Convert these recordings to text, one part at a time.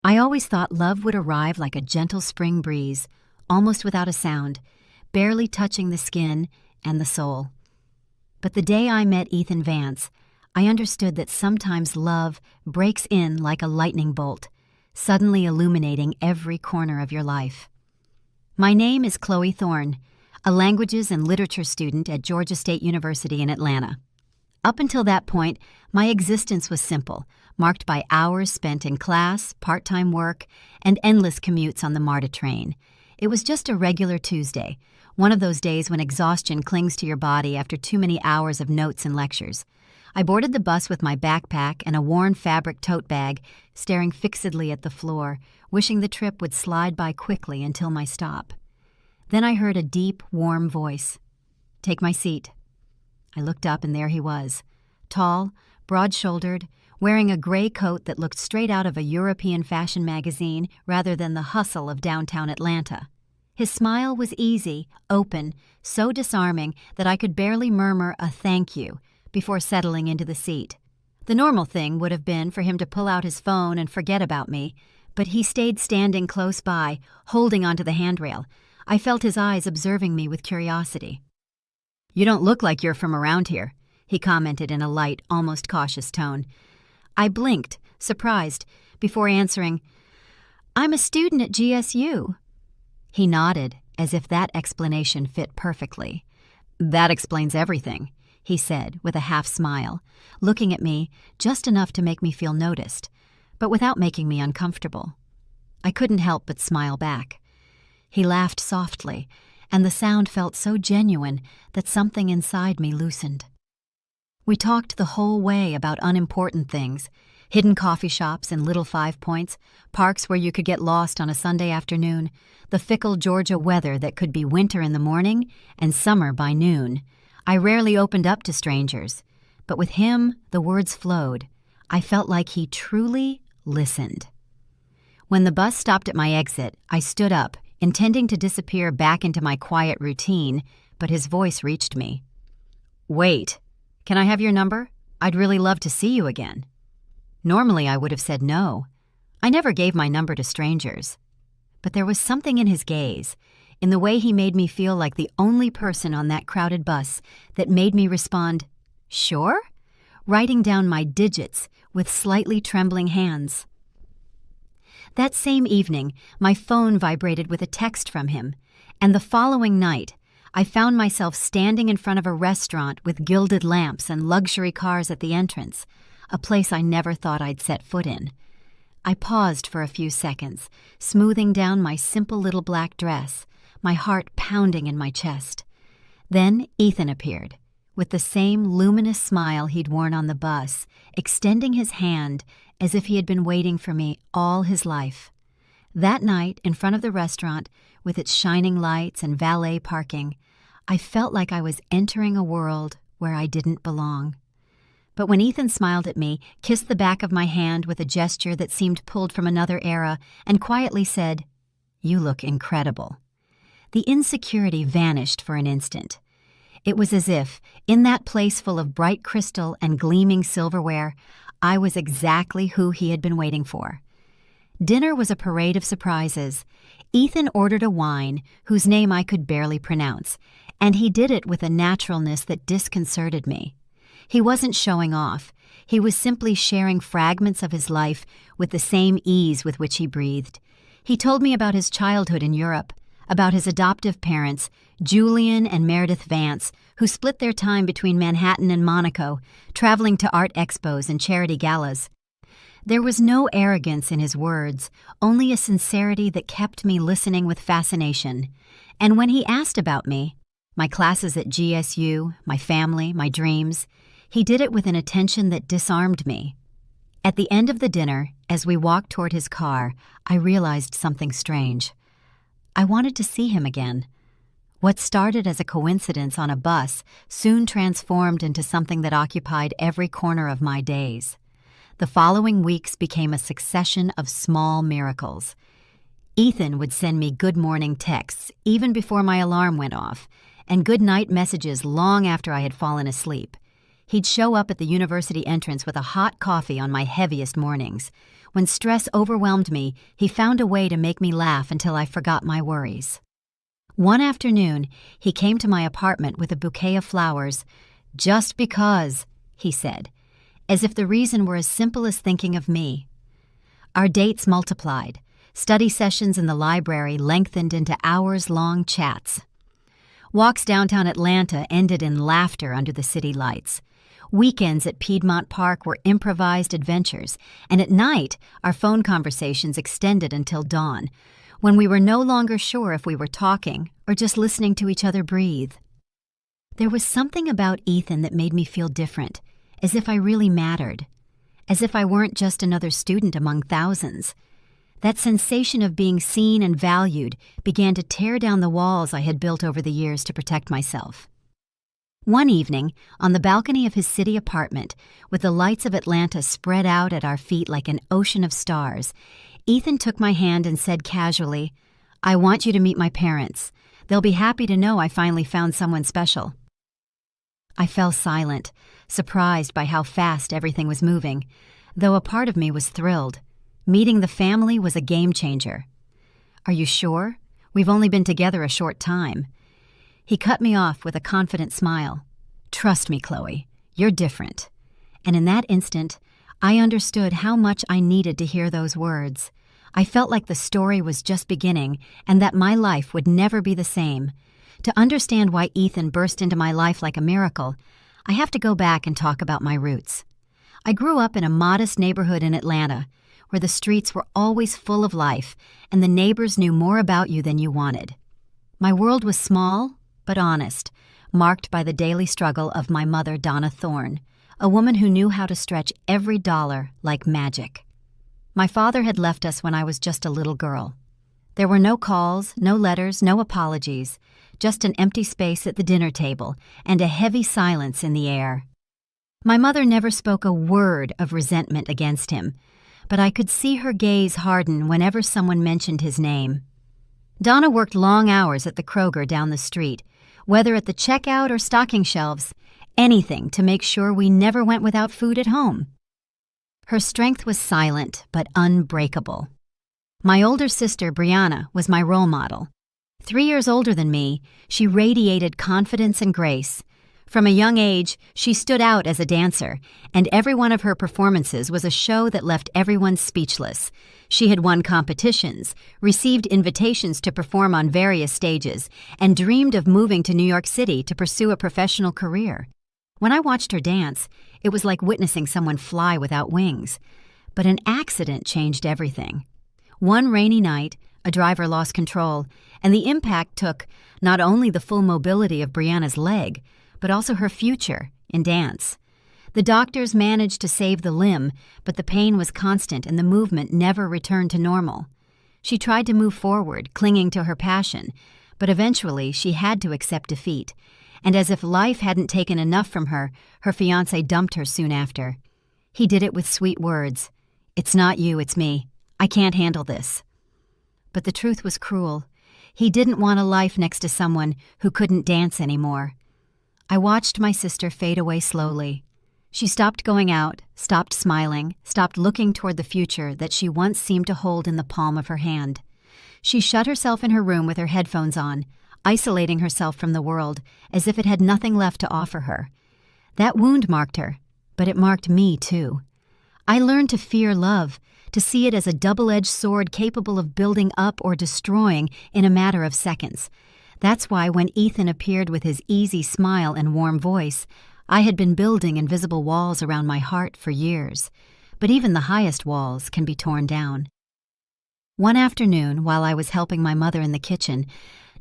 I always thought love would arrive like a gentle spring breeze, almost without a sound, barely touching the skin and the soul. But the day I met Ethan Vance, I understood that sometimes love breaks in like a lightning bolt, suddenly illuminating every corner of your life. My name is Chloe Thorne, a languages and literature student at Georgia State University in Atlanta. Up until that point, my existence was simple, marked by hours spent in class, part-time work, and endless commutes on the MARTA train. It was just a regular Tuesday, one of those days when exhaustion clings to your body after too many hours of notes and lectures. I boarded the bus with my backpack and a worn fabric tote bag, staring fixedly at the floor, wishing the trip would slide by quickly until my stop. Then I heard a deep, warm voice. "Take my seat." I looked up and there he was, tall, broad-shouldered, wearing a gray coat that looked straight out of a European fashion magazine rather than the hustle of downtown Atlanta. His smile was easy, open, so disarming that I could barely murmur a thank you before settling into the seat. The normal thing would have been for him to pull out his phone and forget about me, but he stayed standing close by, holding onto the handrail. I felt his eyes observing me with curiosity. "You don't look like you're from around here," he commented in a light, almost cautious tone. I blinked, surprised, before answering, "I'm a student at GSU." He nodded, as if that explanation fit perfectly. "That explains everything," he said with a half-smile, looking at me just enough to make me feel noticed, but without making me uncomfortable. I couldn't help but smile back. He laughed softly, and the sound felt so genuine that something inside me loosened. We talked the whole way about unimportant things, hidden coffee shops in Little Five Points, parks where you could get lost on a Sunday afternoon, the fickle Georgia weather that could be winter in the morning and summer by noon. I rarely opened up to strangers, but with him the words flowed. I felt like he truly listened. When the bus stopped at my exit, I stood up, intending to disappear back into my quiet routine, but his voice reached me. "Wait, can I have your number? I'd really love to see you again." Normally I would have said no. I never gave my number to strangers. But there was something in his gaze, in the way he made me feel like the only person on that crowded bus, that made me respond, "Sure?" writing down my digits with slightly trembling hands. That same evening, my phone vibrated with a text from him, and the following night, I found myself standing in front of a restaurant with gilded lamps and luxury cars at the entrance, a place I never thought I'd set foot in. I paused for a few seconds, smoothing down my simple little black dress, my heart pounding in my chest. Then Ethan appeared, with the same luminous smile he'd worn on the bus, extending his hand as if he had been waiting for me all his life. That night, in front of the restaurant, with its shining lights and valet parking, I felt like I was entering a world where I didn't belong. But when Ethan smiled at me, kissed the back of my hand with a gesture that seemed pulled from another era, and quietly said, "You look incredible," the insecurity vanished for an instant. It was as if, in that place full of bright crystal and gleaming silverware, I was exactly who he had been waiting for. Dinner was a parade of surprises. Ethan ordered a wine whose name I could barely pronounce, and he did it with a naturalness that disconcerted me. He wasn't showing off. He was simply sharing fragments of his life with the same ease with which he breathed. He told me about his childhood in Europe, about his adoptive parents, Julian and Meredith Vance, who split their time between Manhattan and Monaco, traveling to art expos and charity galas. There was no arrogance in his words, only a sincerity that kept me listening with fascination. And when he asked about me, my classes at GSU, my family, my dreams, he did it with an attention that disarmed me. At the end of the dinner, as we walked toward his car, I realized something strange. I wanted to see him again. What started as a coincidence on a bus soon transformed into something that occupied every corner of my days. The following weeks became a succession of small miracles. Ethan would send me good morning texts even before my alarm went off, and good night messages long after I had fallen asleep. He'd show up at the university entrance with a hot coffee on my heaviest mornings. When stress overwhelmed me, he found a way to make me laugh until I forgot my worries. One afternoon, he came to my apartment with a bouquet of flowers. "Just because," he said, as if the reason were as simple as thinking of me. Our dates multiplied. Study sessions in the library lengthened into hours-long chats. Walks downtown Atlanta ended in laughter under the city lights. Weekends at Piedmont Park were improvised adventures, and at night, our phone conversations extended until dawn, when we were no longer sure if we were talking or just listening to each other breathe. There was something about Ethan that made me feel different, as if I really mattered, as if I weren't just another student among thousands. That sensation of being seen and valued began to tear down the walls I had built over the years to protect myself. One evening, on the balcony of his city apartment, with the lights of Atlanta spread out at our feet like an ocean of stars, Ethan took my hand and said casually, "I want you to meet my parents. They'll be happy to know I finally found someone special." I fell silent, surprised by how fast everything was moving, though a part of me was thrilled. Meeting the family was a game changer. "Are you sure? We've only been together a short time." He cut me off with a confident smile. "Trust me, Chloe, you're different." And in that instant, I understood how much I needed to hear those words. I felt like the story was just beginning and that my life would never be the same. To understand why Ethan burst into my life like a miracle, I have to go back and talk about my roots. I grew up in a modest neighborhood in Atlanta, where the streets were always full of life and the neighbors knew more about you than you wanted. My world was small, but honest, marked by the daily struggle of my mother, Donna Thorne, a woman who knew how to stretch every dollar like magic. My father had left us when I was just a little girl. There were no calls, no letters, no apologies, just an empty space at the dinner table and a heavy silence in the air. My mother never spoke a word of resentment against him, but I could see her gaze harden whenever someone mentioned his name. Donna worked long hours at the Kroger down the street, whether at the checkout or stocking shelves, anything to make sure we never went without food at home. Her strength was silent but unbreakable. My older sister, Brianna, was my role model. 3 years older than me, she radiated confidence and grace. From a young age, she stood out as a dancer, and every one of her performances was a show that left everyone speechless. She had won competitions, received invitations to perform on various stages, and dreamed of moving to New York City to pursue a professional career. When I watched her dance, it was like witnessing someone fly without wings. But an accident changed everything. One rainy night, a driver lost control, and the impact took not only the full mobility of Brianna's leg, but also her future in dance. The doctors managed to save the limb, but the pain was constant and the movement never returned to normal. She tried to move forward, clinging to her passion, but eventually she had to accept defeat. And as if life hadn't taken enough from her, her fiancé dumped her soon after. He did it with sweet words. "It's not you, it's me. I can't handle this." But the truth was cruel. He didn't want a life next to someone who couldn't dance anymore. I watched my sister fade away slowly. She stopped going out, stopped smiling, stopped looking toward the future that she once seemed to hold in the palm of her hand. She shut herself in her room with her headphones on, isolating herself from the world as if it had nothing left to offer her. That wound marked her, but it marked me too. I learned to fear love, to see it as a double-edged sword capable of building up or destroying in a matter of seconds. That's why when Ethan appeared with his easy smile and warm voice, I had been building invisible walls around my heart for years. But even the highest walls can be torn down. One afternoon, while I was helping my mother in the kitchen,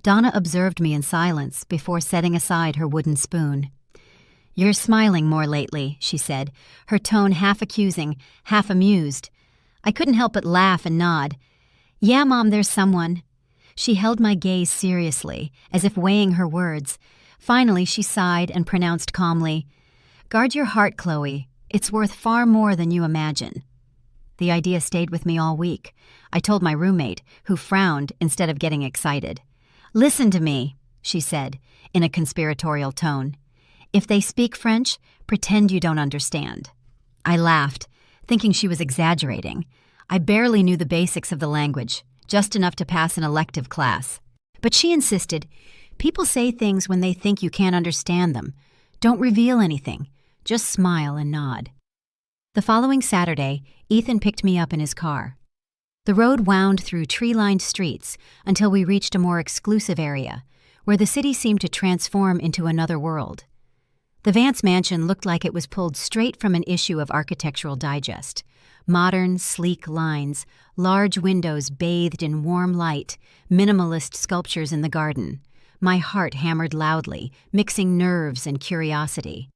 Donna observed me in silence before setting aside her wooden spoon. "You're smiling more lately," she said, her tone half accusing, half amused. I couldn't help but laugh and nod. "Yeah, Mom, there's someone." She held my gaze seriously, as if weighing her words. Finally, she sighed and pronounced calmly, "Guard your heart, Chloe. It's worth far more than you imagine." The idea stayed with me all week. I told my roommate, who frowned instead of getting excited. "Listen to me," she said, in a conspiratorial tone. If they speak French, pretend you don't understand." I laughed, thinking she was exaggerating. I barely knew the basics of the language, just enough to pass an elective class. But she insisted, "People say things when they think you can't understand them. Don't reveal anything. Just smile and nod." The following Saturday, Ethan picked me up in his car. The road wound through tree-lined streets until we reached a more exclusive area, where the city seemed to transform into another world. The Vance mansion looked like it was pulled straight from an issue of Architectural Digest. Modern, sleek lines, large windows bathed in warm light, minimalist sculptures in the garden. My heart hammered loudly, mixing nerves and curiosity.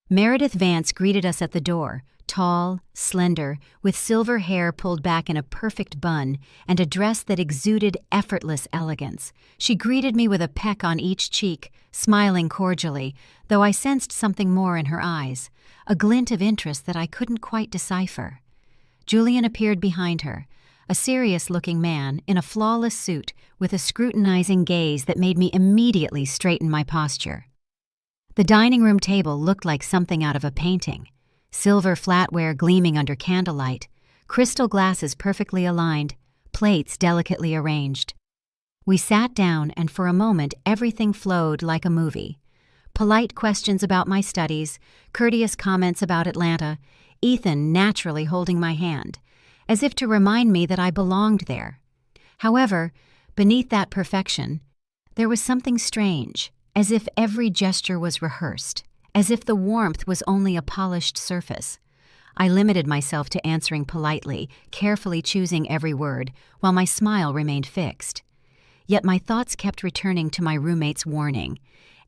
Meredith Vance greeted us at the door, tall, slender, with silver hair pulled back in a perfect bun and a dress that exuded effortless elegance. She greeted me with a peck on each cheek, smiling cordially, though I sensed something more in her eyes, a glint of interest that I couldn't quite decipher. Julian appeared behind her, a serious-looking man in a flawless suit with a scrutinizing gaze that made me immediately straighten my posture. The dining room table looked like something out of a painting. Silver flatware gleaming under candlelight, crystal glasses perfectly aligned, plates delicately arranged. We sat down, and for a moment everything flowed like a movie. Polite questions about my studies, courteous comments about Atlanta, Ethan naturally holding my hand, as if to remind me that I belonged there. However, beneath that perfection, there was something strange, as if every gesture was rehearsed, as if the warmth was only a polished surface. I limited myself to answering politely, carefully choosing every word, while my smile remained fixed. Yet my thoughts kept returning to my roommate's warning.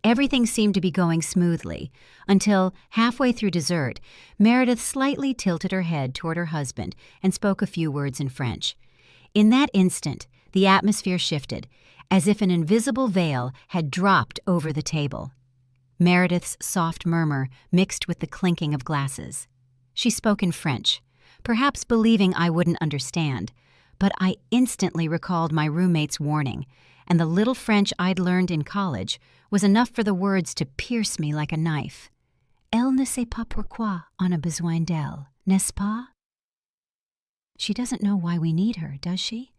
Everything seemed to be going smoothly, until, halfway through dessert, Meredith slightly tilted her head toward her husband and spoke a few words in French. In that instant, the atmosphere shifted, as if an invisible veil had dropped over the table. Meredith's soft murmur mixed with the clinking of glasses. She spoke in French, perhaps believing I wouldn't understand, but I instantly recalled my roommate's warning, and the little French I'd learned in college was enough for the words to pierce me like a knife. Elle ne sait pas pourquoi on a besoin d'elle, n'est-ce pas? She doesn't know why we need her, does she?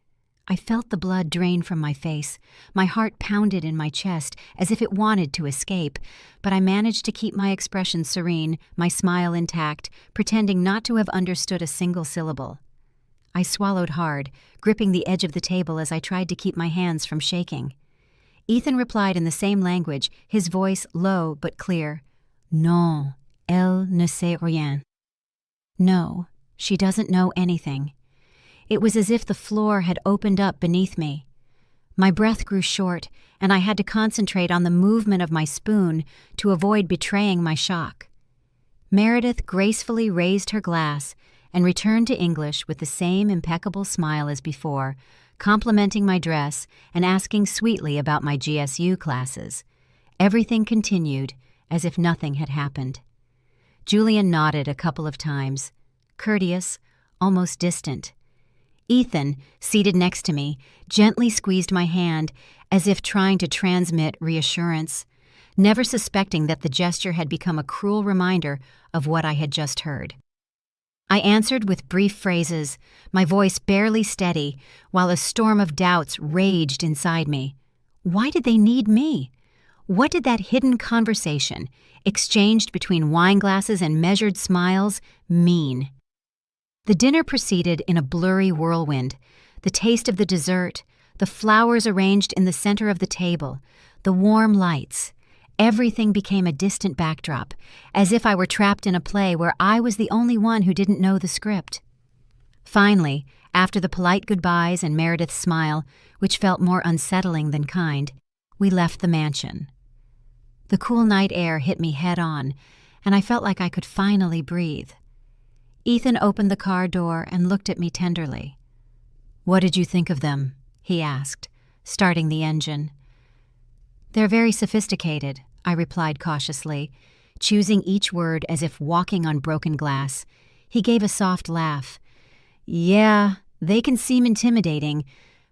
I felt the blood drain from my face. My heart pounded in my chest as if it wanted to escape, but I managed to keep my expression serene, my smile intact, pretending not to have understood a single syllable. I swallowed hard, gripping the edge of the table as I tried to keep my hands from shaking. Ethan replied in the same language, his voice low but clear. Non, elle ne sait rien. No, she doesn't know anything. It was as if the floor had opened up beneath me. My breath grew short, and I had to concentrate on the movement of my spoon to avoid betraying my shock. Meredith gracefully raised her glass and returned to English with the same impeccable smile as before, complimenting my dress and asking sweetly about my GSU classes. Everything continued as if nothing had happened. Julian nodded a couple of times, courteous, almost distant. Ethan, seated next to me, gently squeezed my hand as if trying to transmit reassurance, never suspecting that the gesture had become a cruel reminder of what I had just heard. I answered with brief phrases, my voice barely steady, while a storm of doubts raged inside me. Why did they need me? What did that hidden conversation, exchanged between wine glasses and measured smiles, mean? The dinner proceeded in a blurry whirlwind. The taste of the dessert, the flowers arranged in the center of the table, the warm lights. Everything became a distant backdrop, as if I were trapped in a play where I was the only one who didn't know the script. Finally, after the polite goodbyes and Meredith's smile, which felt more unsettling than kind, we left the mansion. The cool night air hit me head-on, and I felt like I could finally breathe. Ethan opened the car door and looked at me tenderly. "What did you think of them?" he asked, starting the engine. "They're very sophisticated," I replied cautiously, choosing each word as if walking on broken glass. He gave a soft laugh. "Yeah, they can seem intimidating,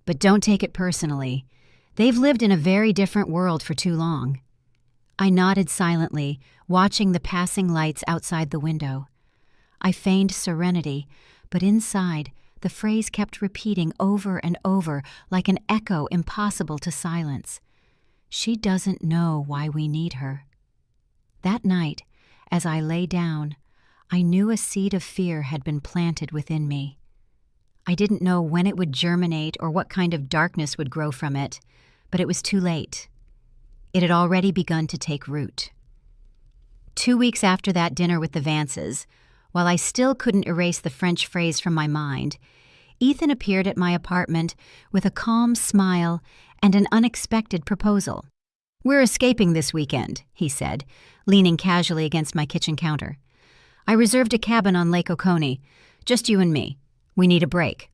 but don't take it personally. They've lived in a very different world for too long." I nodded silently, watching the passing lights outside the window. I feigned serenity, but inside, the phrase kept repeating over and over like an echo impossible to silence. She doesn't know why we need her. That night, as I lay down, I knew a seed of fear had been planted within me. I didn't know when it would germinate or what kind of darkness would grow from it, but it was too late. It had already begun to take root. 2 weeks after that dinner with the Vances, while I still couldn't erase the French phrase from my mind, Ethan appeared at my apartment with a calm smile and an unexpected proposal. "We're escaping this weekend," he said, leaning casually against my kitchen counter. "I reserved a cabin on Lake Oconee. Just you and me. We need a break."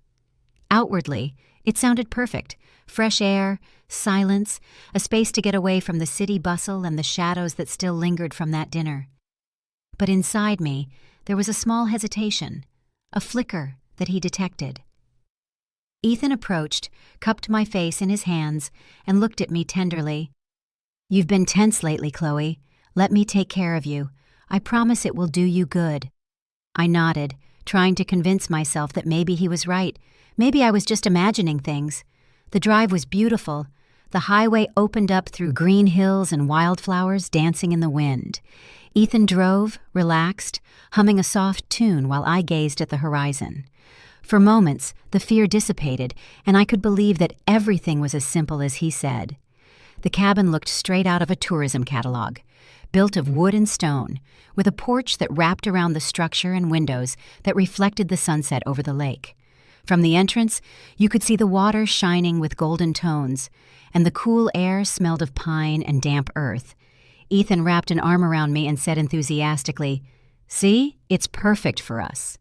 Outwardly, it sounded perfect. Fresh air, silence, a space to get away from the city bustle and the shadows that still lingered from that dinner. But inside me, there was a small hesitation, a flicker that he detected. Ethan approached, cupped my face in his hands, and looked at me tenderly. "You've been tense lately, Chloe. Let me take care of you. I promise it will do you good." I nodded, trying to convince myself that maybe he was right. Maybe I was just imagining things. The drive was beautiful. The highway opened up through green hills and wildflowers dancing in the wind. Ethan drove, relaxed, humming a soft tune while I gazed at the horizon. For moments, the fear dissipated, and I could believe that everything was as simple as he said. The cabin looked straight out of a tourism catalog, built of wood and stone, with a porch that wrapped around the structure and windows that reflected the sunset over the lake. From the entrance, you could see the water shining with golden tones, and the cool air smelled of pine and damp earth. Ethan wrapped an arm around me and said enthusiastically, "See, it's perfect for us."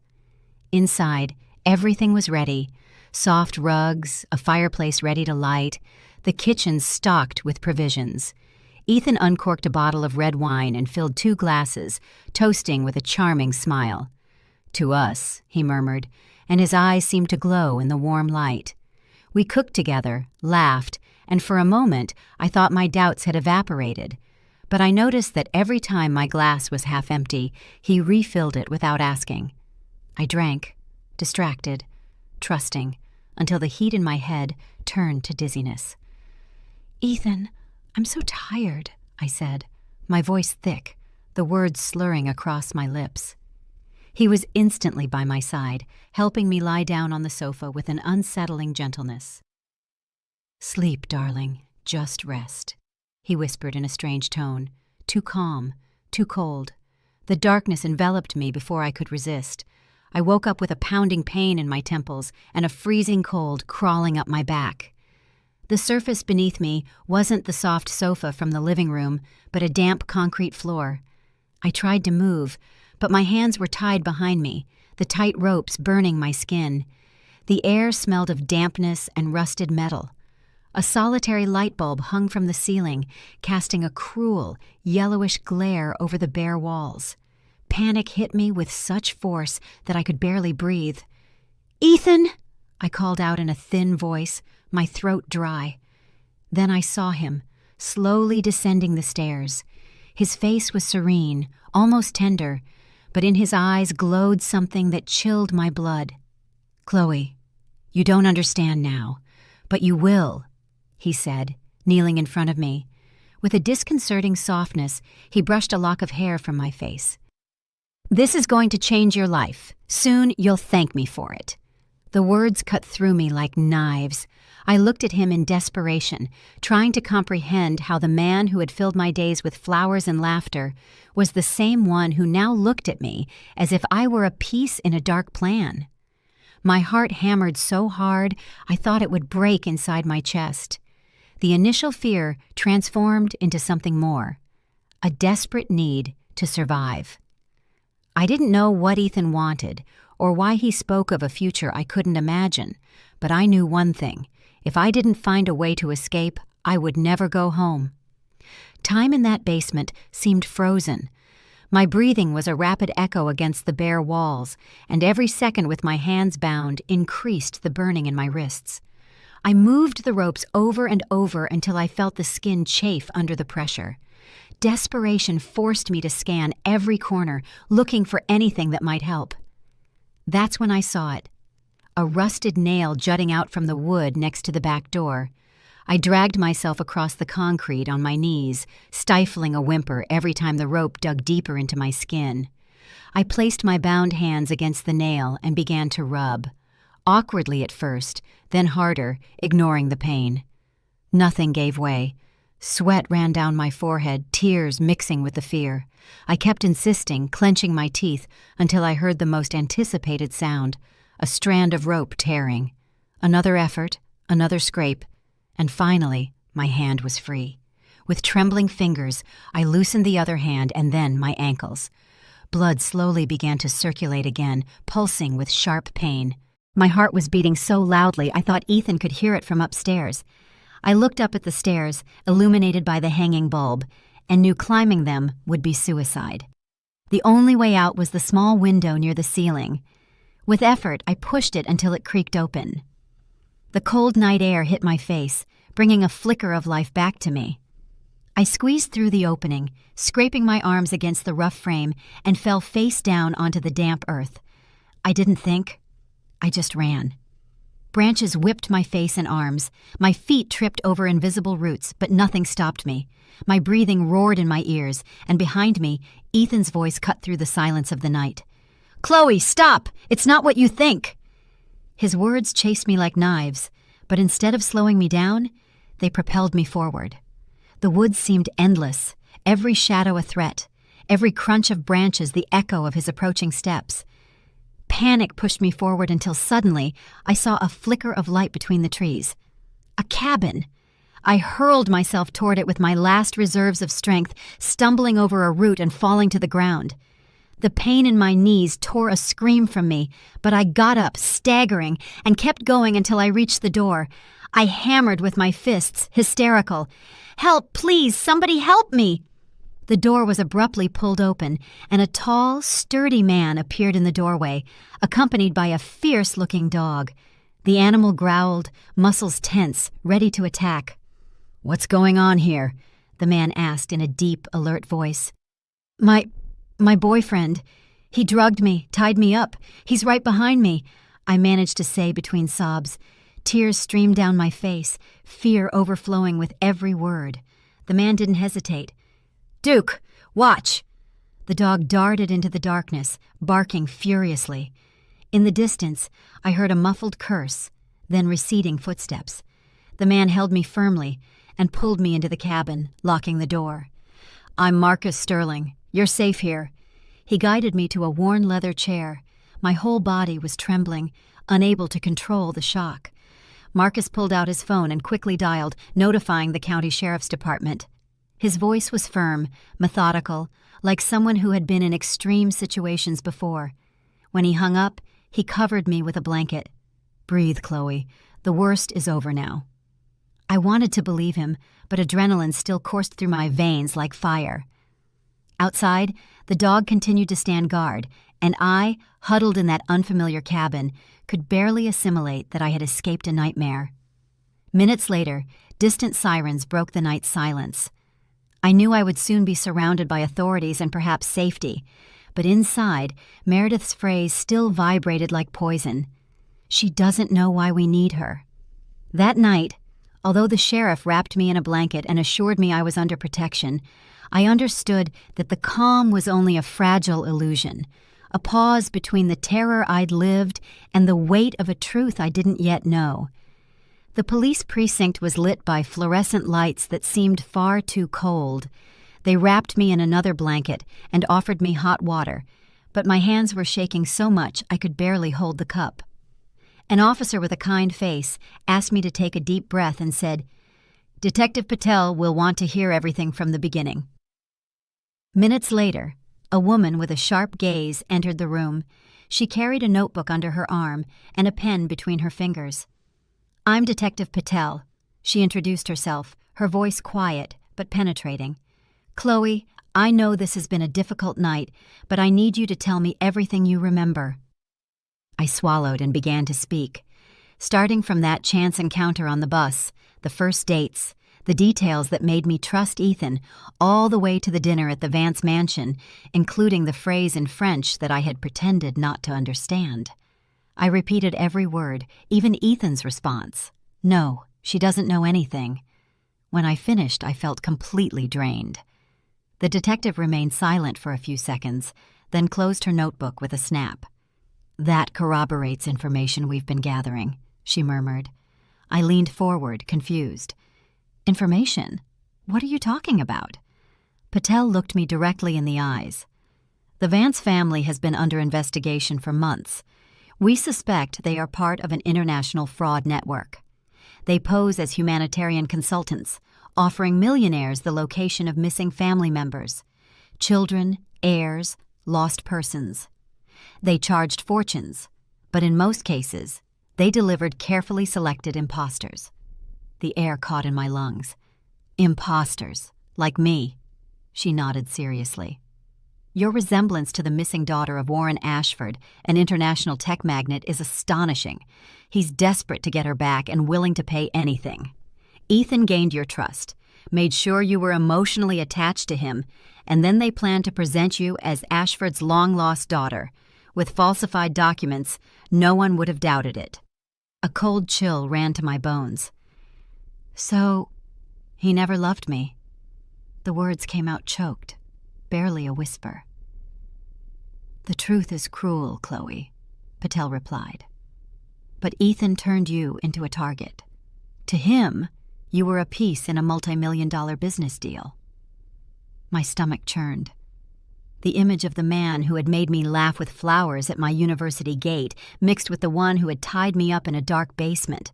Inside, everything was ready. Soft rugs, a fireplace ready to light, the kitchen stocked with provisions. Ethan uncorked a bottle of red wine and filled 2 glasses, toasting with a charming smile. "To us," he murmured, and his eyes seemed to glow in the warm light. We cooked together, laughed, and for a moment I thought my doubts had evaporated. But I noticed that every time my glass was half empty, he refilled it without asking. I drank, distracted, trusting, until the heat in my head turned to dizziness. "Ethan, I'm so tired," I said, my voice thick, the words slurring across my lips. He was instantly by my side, helping me lie down on the sofa with an unsettling gentleness. "Sleep, darling, just rest," he whispered in a strange tone, too calm, too cold. The darkness enveloped me before I could resist. I woke up with a pounding pain in my temples and a freezing cold crawling up my back. The surface beneath me wasn't the soft sofa from the living room, but a damp concrete floor. I tried to move, but my hands were tied behind me, the tight ropes burning my skin. The air smelled of dampness and rusted metal. A solitary light bulb hung from the ceiling, casting a cruel, yellowish glare over the bare walls. Panic hit me with such force that I could barely breathe. "Ethan!" I called out in a thin voice, my throat dry. Then I saw him, slowly descending the stairs. His face was serene, almost tender, but in his eyes glowed something that chilled my blood. "Chloe, you don't understand now, but you will," he said, kneeling in front of me. With a disconcerting softness, he brushed a lock of hair from my face. "This is going to change your life. Soon you'll thank me for it." The words cut through me like knives. I looked at him in desperation, trying to comprehend how the man who had filled my days with flowers and laughter was the same one who now looked at me as if I were a piece in a dark plan. My heart hammered so hard I thought it would break inside my chest. The initial fear transformed into something more, a desperate need to survive. I didn't know what Ethan wanted or why he spoke of a future I couldn't imagine, but I knew one thing. If I didn't find a way to escape, I would never go home. Time in that basement seemed frozen. My breathing was a rapid echo against the bare walls, and every second with my hands bound increased the burning in my wrists. I moved the ropes over and over until I felt the skin chafe under the pressure. Desperation forced me to scan every corner, looking for anything that might help. That's when I saw it. A rusted nail jutting out from the wood next to the back door. I dragged myself across the concrete on my knees, stifling a whimper every time the rope dug deeper into my skin. I placed my bound hands against the nail and began to rub. Awkwardly at first, then harder, ignoring the pain. Nothing gave way. Sweat ran down my forehead, tears mixing with the fear. I kept insisting, clenching my teeth, until I heard the most anticipated sound, a strand of rope tearing. Another effort, another scrape, and finally, my hand was free. With trembling fingers, I loosened the other hand and then my ankles. Blood slowly began to circulate again, pulsing with sharp pain. My heart was beating so loudly I thought Ethan could hear it from upstairs. I looked up at the stairs, illuminated by the hanging bulb, and knew climbing them would be suicide. The only way out was the small window near the ceiling. With effort, I pushed it until it creaked open. The cold night air hit my face, bringing a flicker of life back to me. I squeezed through the opening, scraping my arms against the rough frame, and fell face down onto the damp earth. I didn't think. I just ran. Branches whipped my face and arms. My feet tripped over invisible roots, but nothing stopped me. My breathing roared in my ears, and behind me, Ethan's voice cut through the silence of the night. "Chloe, stop! It's not what you think!" His words chased me like knives, but instead of slowing me down, they propelled me forward. The woods seemed endless, every shadow a threat, every crunch of branches the echo of his approaching steps. Panic pushed me forward until suddenly I saw a flicker of light between the trees. A cabin. I hurled myself toward it with my last reserves of strength, stumbling over a root and falling to the ground. The pain in my knees tore a scream from me, but I got up, staggering, and kept going until I reached the door. I hammered with my fists, hysterical. "Help, please, somebody help me!" The door was abruptly pulled open, and a tall, sturdy man appeared in the doorway, accompanied by a fierce-looking dog. The animal growled, muscles tense, ready to attack. "What's going on here?" the man asked in a deep, alert voice. My boyfriend. He drugged me, tied me up. He's right behind me," I managed to say between sobs. Tears streamed down my face, fear overflowing with every word. The man didn't hesitate. "Duke, watch!" The dog darted into the darkness, barking furiously. In the distance, I heard a muffled curse, then receding footsteps. The man held me firmly and pulled me into the cabin, locking the door. "I'm Marcus Sterling. You're safe here." He guided me to a worn leather chair. My whole body was trembling, unable to control the shock. Marcus pulled out his phone and quickly dialed, notifying the county sheriff's department. His voice was firm, methodical, like someone who had been in extreme situations before. When he hung up, he covered me with a blanket. "Breathe, Chloe. The worst is over now." I wanted to believe him, but adrenaline still coursed through my veins like fire. Outside, the dog continued to stand guard, and I, huddled in that unfamiliar cabin, could barely assimilate that I had escaped a nightmare. Minutes later, distant sirens broke the night's silence. I knew I would soon be surrounded by authorities and perhaps safety, but inside, Meredith's phrase still vibrated like poison. She doesn't know why we need her. That night, although the sheriff wrapped me in a blanket and assured me I was under protection, I understood that the calm was only a fragile illusion, a pause between the terror I'd lived and the weight of a truth I didn't yet know. The police precinct was lit by fluorescent lights that seemed far too cold. They wrapped me in another blanket and offered me hot water, but my hands were shaking so much I could barely hold the cup. An officer with a kind face asked me to take a deep breath and said, "Detective Patel will want to hear everything from the beginning." Minutes later, a woman with a sharp gaze entered the room. She carried a notebook under her arm and a pen between her fingers. "I'm Detective Patel," she introduced herself, her voice quiet but penetrating. "Chloe, I know this has been a difficult night, but I need you to tell me everything you remember." I swallowed and began to speak, starting from that chance encounter on the bus, the first dates, the details that made me trust Ethan all the way to the dinner at the Vance mansion, including the phrase in French that I had pretended not to understand. I repeated every word, even Ethan's response. No, she doesn't know anything. When I finished, I felt completely drained. The detective remained silent for a few seconds, then closed her notebook with a snap. "That corroborates information we've been gathering," she murmured. I leaned forward, confused. "Information? What are you talking about?" Patel looked me directly in the eyes. "The Vance family has been under investigation for months. We suspect they are part of an international fraud network. They pose as humanitarian consultants, offering millionaires the location of missing family members, children, heirs, lost persons. They charged fortunes, but in most cases, they delivered carefully selected imposters." The air caught in my lungs. "Imposters, like me." She nodded seriously. "Your resemblance to the missing daughter of Warren Ashford, an international tech magnate, is astonishing. He's desperate to get her back and willing to pay anything. Ethan gained your trust, made sure you were emotionally attached to him, and then they planned to present you as Ashford's long-lost daughter. With falsified documents, no one would have doubted it." A cold chill ran to my bones. "So, he never loved me." The words came out choked, barely a whisper. "The truth is cruel, Chloe," Patel replied. "But Ethan turned you into a target. To him, you were a piece in a multi-million-dollar business deal." My stomach churned. The image of the man who had made me laugh with flowers at my university gate mixed with the one who had tied me up in a dark basement.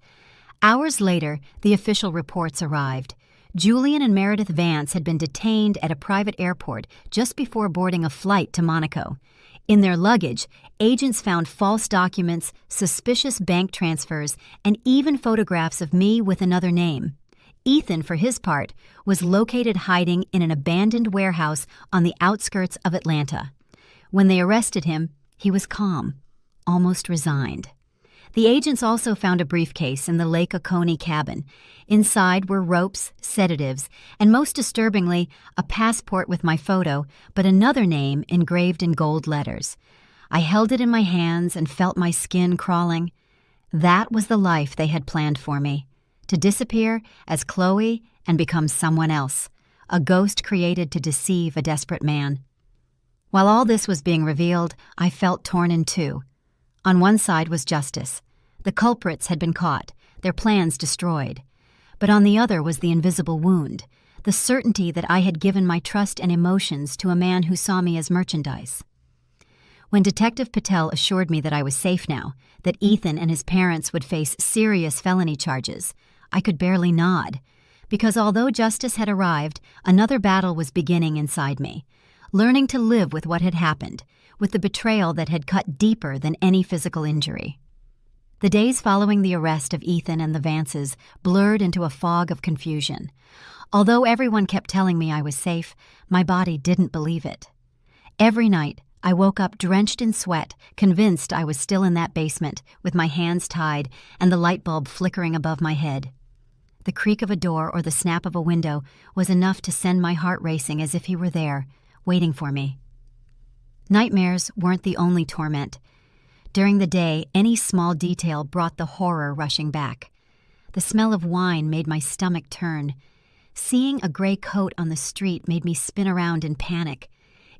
Hours later, the official reports arrived. Julian and Meredith Vance had been detained at a private airport just before boarding a flight to Monaco. In their luggage, agents found false documents, suspicious bank transfers, and even photographs of me with another name. Ethan, for his part, was located hiding in an abandoned warehouse on the outskirts of Atlanta. When they arrested him, he was calm, almost resigned. The agents also found a briefcase in the Lake Oconee cabin. Inside were ropes, sedatives, and most disturbingly, a passport with my photo, but another name engraved in gold letters. I held it in my hands and felt my skin crawling. That was the life they had planned for me. To disappear as Chloe and become someone else, a ghost created to deceive a desperate man. While all this was being revealed, I felt torn in two. On one side was justice. The culprits had been caught, their plans destroyed. But on the other was the invisible wound, the certainty that I had given my trust and emotions to a man who saw me as merchandise. When Detective Patel assured me that I was safe now, that Ethan and his parents would face serious felony charges, I could barely nod, because although justice had arrived, another battle was beginning inside me, learning to live with what had happened, with the betrayal that had cut deeper than any physical injury. The days following the arrest of Ethan and the Vances blurred into a fog of confusion. Although everyone kept telling me I was safe, my body didn't believe it. Every night, I woke up drenched in sweat, convinced I was still in that basement, with my hands tied and the light bulb flickering above my head. The creak of a door or the snap of a window was enough to send my heart racing as if he were there, waiting for me. Nightmares weren't the only torment. During the day, any small detail brought the horror rushing back. The smell of wine made my stomach turn. Seeing a gray coat on the street made me spin around in panic.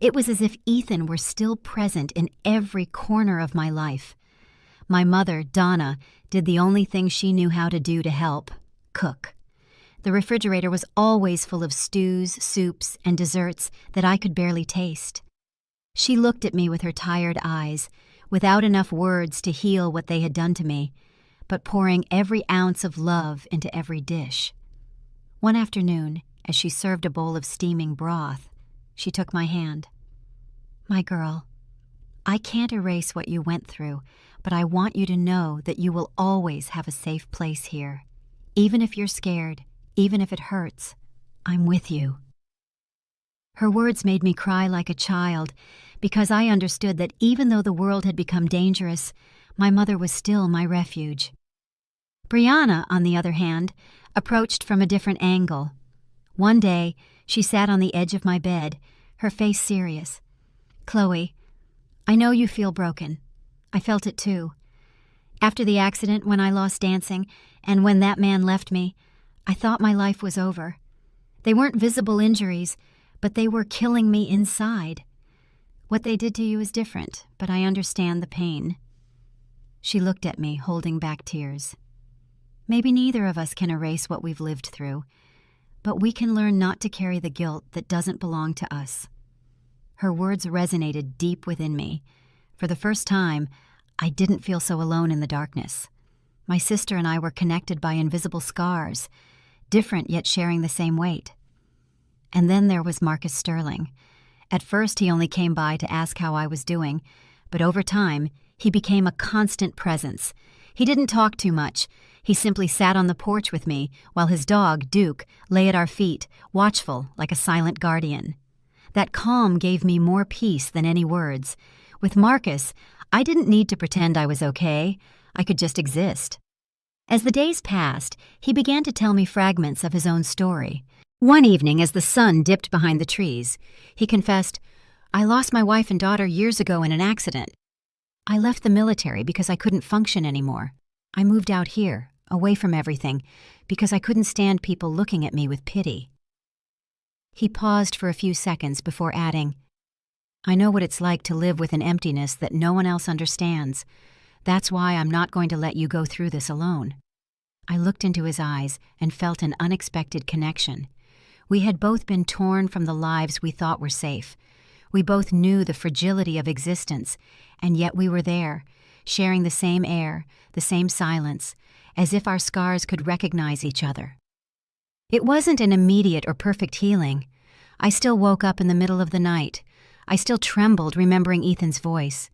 It was as if Ethan were still present in every corner of my life. My mother, Donna, did the only thing she knew how to do to help: cook. The refrigerator was always full of stews, soups, and desserts that I could barely taste. She looked at me with her tired eyes, without enough words to heal what they had done to me, but pouring every ounce of love into every dish. One afternoon, as she served a bowl of steaming broth, she took my hand. "My girl, I can't erase what you went through, but I want you to know that you will always have a safe place here. Even if you're scared, even if it hurts, I'm with you." Her words made me cry like a child, because I understood that even though the world had become dangerous, my mother was still my refuge. Brianna, on the other hand, approached from a different angle. One day, she sat on the edge of my bed, her face serious. "Chloe, I know you feel broken. I felt it too. After the accident, when I lost dancing, and when that man left me, I thought my life was over. They weren't visible injuries, but they were killing me inside. What they did to you is different, but I understand the pain." She looked at me, holding back tears. Maybe neither of us can erase what we've lived through, but we can learn not to carry the guilt that doesn't belong to us. Her words resonated deep within me. For the first time, I didn't feel so alone in the darkness. My sister and I were connected by invisible scars, different yet sharing the same weight. And then there was Marcus Sterling. At first, he only came by to ask how I was doing, but over time, he became a constant presence. He didn't talk too much. He simply sat on the porch with me while his dog, Duke, lay at our feet, watchful like a silent guardian. That calm gave me more peace than any words. With Marcus, I didn't need to pretend I was okay. I could just exist. As the days passed, he began to tell me fragments of his own story. One evening, as the sun dipped behind the trees, he confessed, "I lost my wife and daughter years ago in an accident. I left the military because I couldn't function anymore. I moved out here, away from everything, because I couldn't stand people looking at me with pity." He paused for a few seconds before adding, "I know what it's like to live with an emptiness that no one else understands. That's why I'm not going to let you go through this alone." I looked into his eyes and felt an unexpected connection. We had both been torn from the lives we thought were safe. We both knew the fragility of existence, and yet we were there, sharing the same air, the same silence, as if our scars could recognize each other. It wasn't an immediate or perfect healing. I still woke up in the middle of the night. I still trembled remembering Ethan's voice.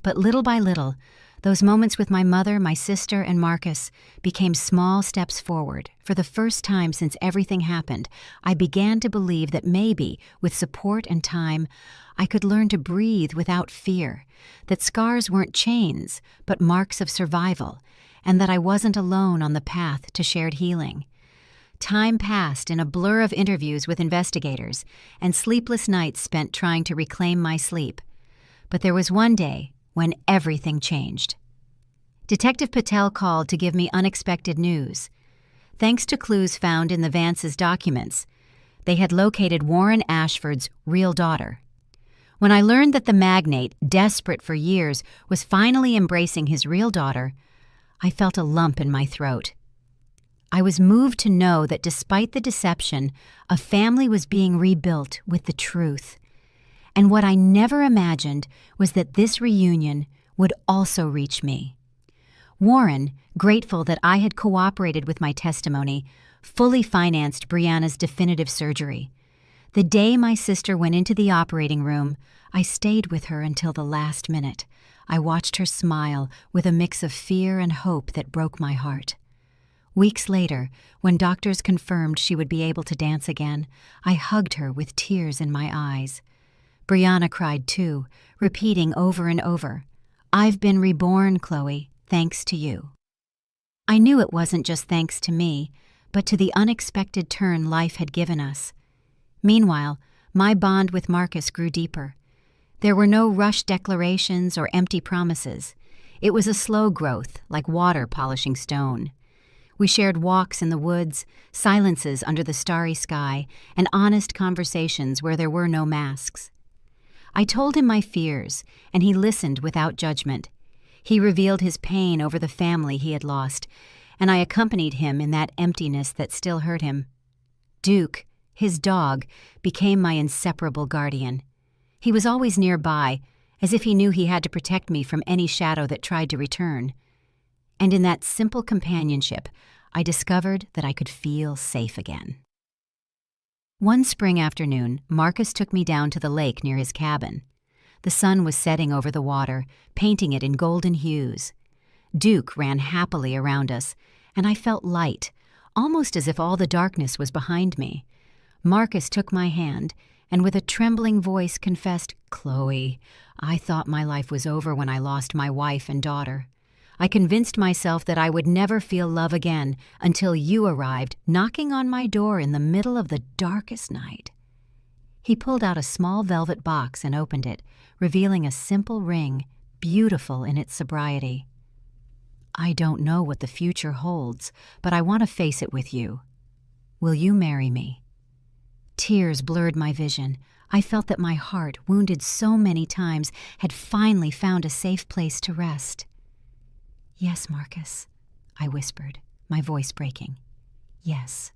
But little by little, those moments with my mother, my sister, and Marcus became small steps forward. For the first time since everything happened, I began to believe that maybe, with support and time, I could learn to breathe without fear, that scars weren't chains, but marks of survival, and that I wasn't alone on the path to shared healing. Time passed in a blur of interviews with investigators and sleepless nights spent trying to reclaim my sleep. But there was one day when everything changed. Detective Patel called to give me unexpected news. Thanks to clues found in the Vances' documents, they had located Warren Ashford's real daughter. When I learned that the magnate, desperate for years, was finally embracing his real daughter, I felt a lump in my throat. I was moved to know that despite the deception, a family was being rebuilt with the truth. And what I never imagined was that this reunion would also reach me. Warren, grateful that I had cooperated with my testimony, fully financed Brianna's definitive surgery. The day my sister went into the operating room, I stayed with her until the last minute. I watched her smile with a mix of fear and hope that broke my heart. Weeks later, when doctors confirmed she would be able to dance again, I hugged her with tears in my eyes. Brianna cried too, repeating over and over, "I've been reborn, Chloe, thanks to you." I knew it wasn't just thanks to me, but to the unexpected turn life had given us. Meanwhile, my bond with Marcus grew deeper. There were no rushed declarations or empty promises. It was a slow growth, like water polishing stone. We shared walks in the woods, silences under the starry sky, and honest conversations where there were no masks. I told him my fears, and he listened without judgment. He revealed his pain over the family he had lost, and I accompanied him in that emptiness that still hurt him. Duke, his dog, became my inseparable guardian. He was always nearby, as if he knew he had to protect me from any shadow that tried to return. And in that simple companionship, I discovered that I could feel safe again. One spring afternoon, Marcus took me down to the lake near his cabin. The sun was setting over the water, painting it in golden hues. Duke ran happily around us, and I felt light, almost as if all the darkness was behind me. Marcus took my hand, and with a trembling voice confessed, "Chloe, I thought my life was over when I lost my wife and daughter. I convinced myself that I would never feel love again until you arrived, knocking on my door in the middle of the darkest night." He pulled out a small velvet box and opened it, revealing a simple ring, beautiful in its sobriety. "I don't know what the future holds, but I want to face it with you. Will you marry me?" Tears blurred my vision. I felt that my heart, wounded so many times, had finally found a safe place to rest. "Yes, Marcus," I whispered, my voice breaking. "Yes."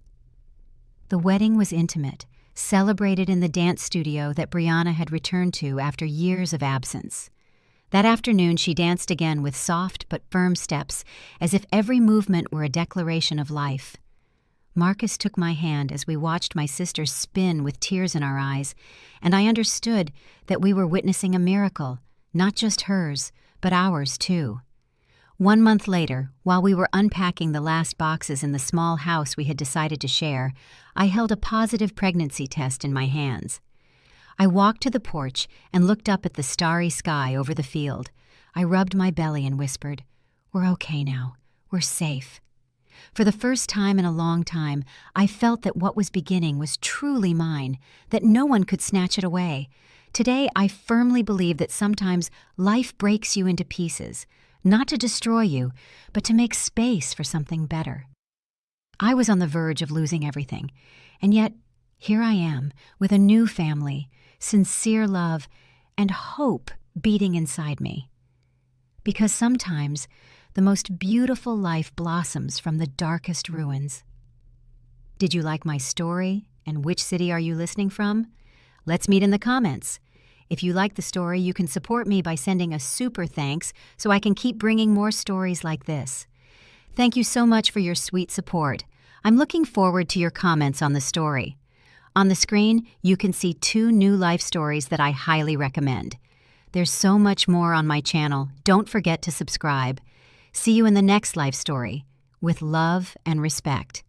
The wedding was intimate, celebrated in the dance studio that Brianna had returned to after years of absence. That afternoon she danced again with soft but firm steps, as if every movement were a declaration of life. Marcus took my hand as we watched my sister spin with tears in our eyes, and I understood that we were witnessing a miracle, not just hers, but ours too. 1 month later, while we were unpacking the last boxes in the small house we had decided to share, I held a positive pregnancy test in my hands. I walked to the porch and looked up at the starry sky over the field. I rubbed my belly and whispered, "We're okay now. We're safe." For the first time in a long time, I felt that what was beginning was truly mine, that no one could snatch it away. Today, I firmly believe that sometimes life breaks you into pieces, not to destroy you, but to make space for something better. I was on the verge of losing everything, and yet here I am with a new family, sincere love, and hope beating inside me. Because sometimes the most beautiful life blossoms from the darkest ruins. Did you like my story, and which city are you listening from? Let's meet in the comments. If you like the story, you can support me by sending a super thanks so I can keep bringing more stories like this. Thank you so much for your sweet support. I'm looking forward to your comments on the story. On the screen, you can see 2 new life stories that I highly recommend. There's so much more on my channel. Don't forget to subscribe. See you in the next life story. With love and respect.